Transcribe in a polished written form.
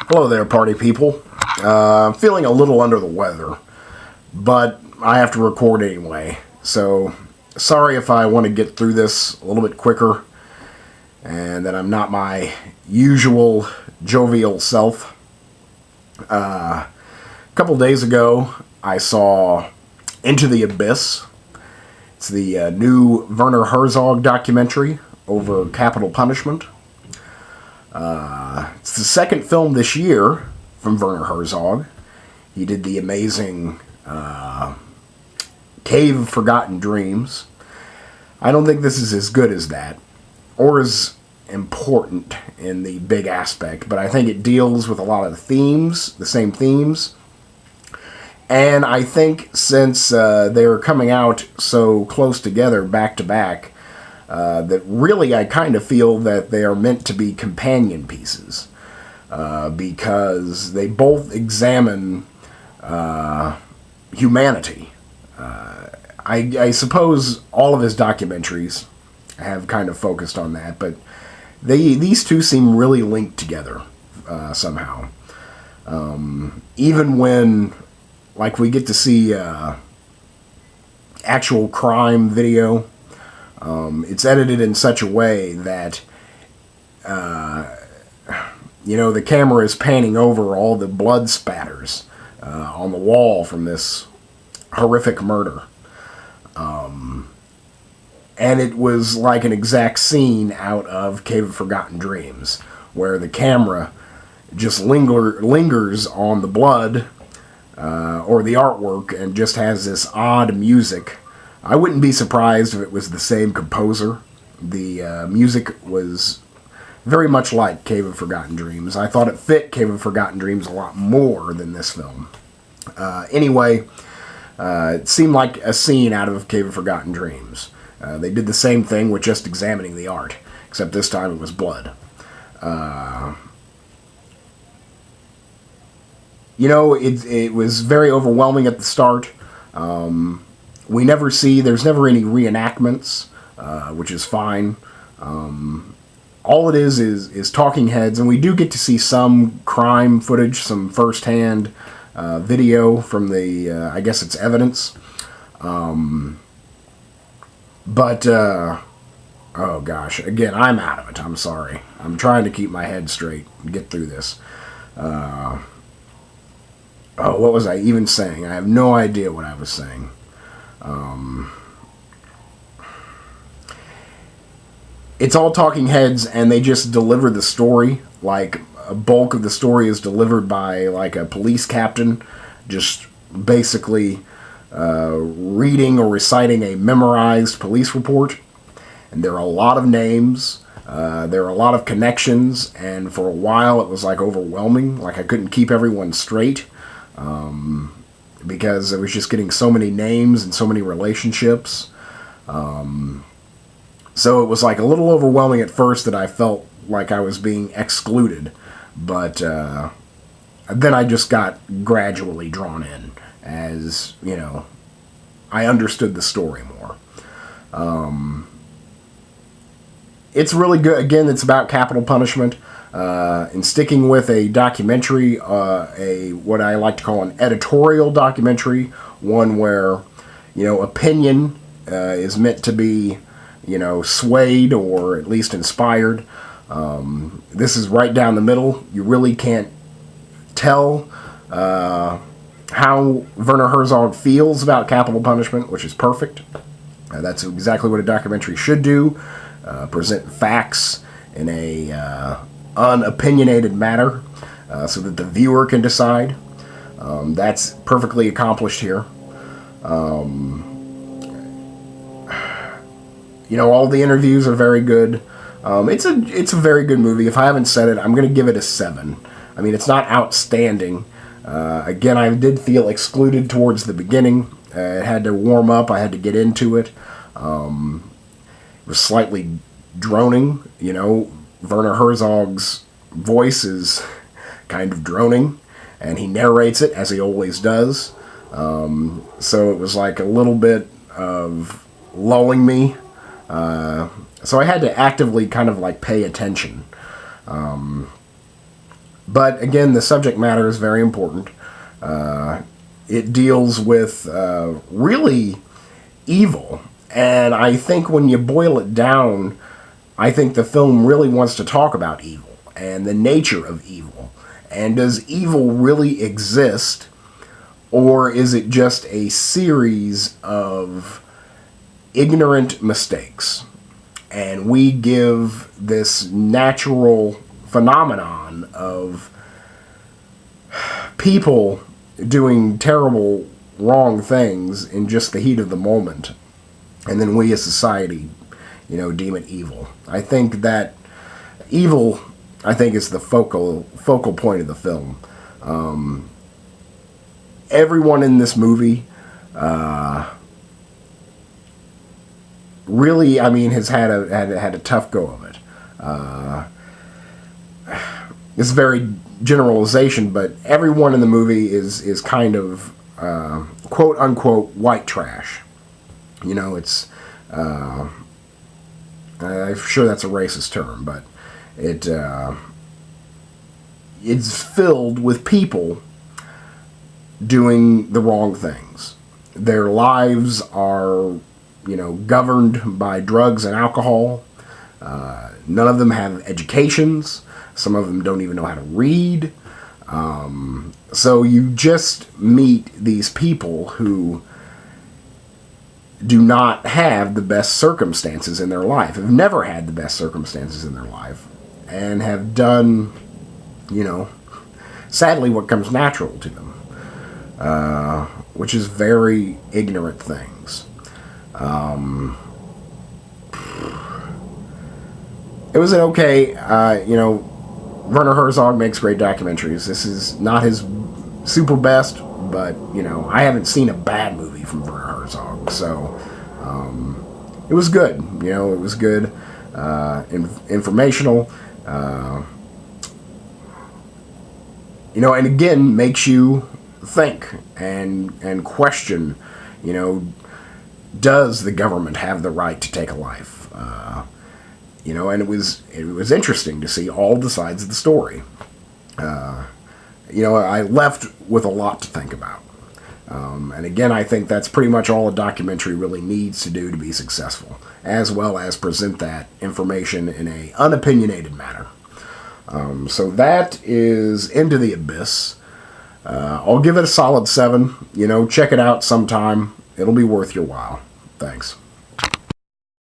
Hello there, party people. I'm feeling a little under the weather, but I have to record anyway. So, sorry if I want to get through this a little bit quicker and that I'm not my usual jovial self. A couple days ago, I saw Into the Abyss. It's the new Werner Herzog documentary over capital punishment. It's the second film this year from Werner Herzog. He did the amazing Cave of Forgotten Dreams. I don't think this is as good as that, or as important in the big aspect, but I think it deals with a lot of the themes, the same themes. And I think since they're coming out so close together, back to back, that really I kind of feel that they are meant to be companion pieces, because they both examine humanity. I suppose all of his documentaries have kind of focused on that, but these two seem really linked together somehow. Even when, like, we get to see actual crime video, it's edited in such a way that, the camera is panning over all the blood spatters on the wall from this horrific murder. And it was like an exact scene out of Cave of Forgotten Dreams, where the camera just lingers on the blood or the artwork and just has this odd music. I wouldn't be surprised if it was the same composer. The music was very much like Cave of Forgotten Dreams. I thought it fit Cave of Forgotten Dreams a lot more than this film. Anyway, it seemed like a scene out of Cave of Forgotten Dreams. They did the same thing with just examining the art, except this time it was blood. It was very overwhelming at the start. There's never any reenactments, which is fine. All it is talking heads, and we do get to see some crime footage, some first-hand video from the, I guess it's evidence. Oh gosh, again, I'm out of it. I'm sorry. I'm trying to keep my head straight and get through this. What was I even saying? I have no idea what I was saying. It's all talking heads, and they just deliver the story. Like, a bulk of the story is delivered by, like, a police captain, just basically reading or reciting a memorized police report. And there are a lot of names, there are a lot of connections, and for a while it was, like, overwhelming. Like, I couldn't keep everyone straight, because I was just getting so many names and so many relationships. So it was like a little overwhelming at first, that I felt like I was being excluded. But then I just got gradually drawn in as, I understood the story more. It's really good. Again, it's about capital punishment. And sticking with a documentary, what I like to call an editorial documentary, one where, opinion is meant to be, swayed or at least inspired. This is right down the middle. You really can't tell how Werner Herzog feels about capital punishment, which is perfect. That's exactly what a documentary should do. Present facts in a unopinionated manner, so that the viewer can decide. That's perfectly accomplished here. All the interviews are very good. It's a very good movie. If I haven't said it, I'm going to give it a 7. I mean, it's not outstanding. Again, I did feel excluded towards the beginning. It had to warm up. I had to get into it. It was slightly droning. Werner Herzog's voice is kind of droning, and he narrates it as he always does. So it was like a little bit of lulling me. So I had to actively kind of like pay attention. But again, the subject matter is very important. It deals with really evil. And I think when you boil it down, I think the film really wants to talk about evil and the nature of evil. And does evil really exist? Or is it just a series of ignorant mistakes? And we give this natural phenomenon of people doing terrible, wrong things in just the heat of the moment. And then we as society, deem it evil. I think that evil, is the focal point of the film. Everyone in this movie really, has had a tough go of it. It's very generalization, but everyone in the movie is kind of quote unquote white trash. It's I'm sure that's a racist term, but it's filled with people doing the wrong things. Their lives are, governed by drugs and alcohol. None of them have educations. Some of them don't even know how to read. So you just meet these people who do not have the best circumstances in their life, have never had the best circumstances in their life, and have done, sadly what comes natural to them, which is very ignorant things. It was an okay, Werner Herzog makes great documentaries. This is not his super best, but, I haven't seen a bad movie from Werner Herzog, so it was good. It was good, informational, and again, makes you think and question, does the government have the right to take a life? And it was interesting to see all the sides of the story. I left with a lot to think about. And again, I think that's pretty much all a documentary really needs to do to be successful, as well as present that information in a unopinionated manner. So that is Into the Abyss. I'll give it a solid 7. Check it out sometime. It'll be worth your while. Thanks.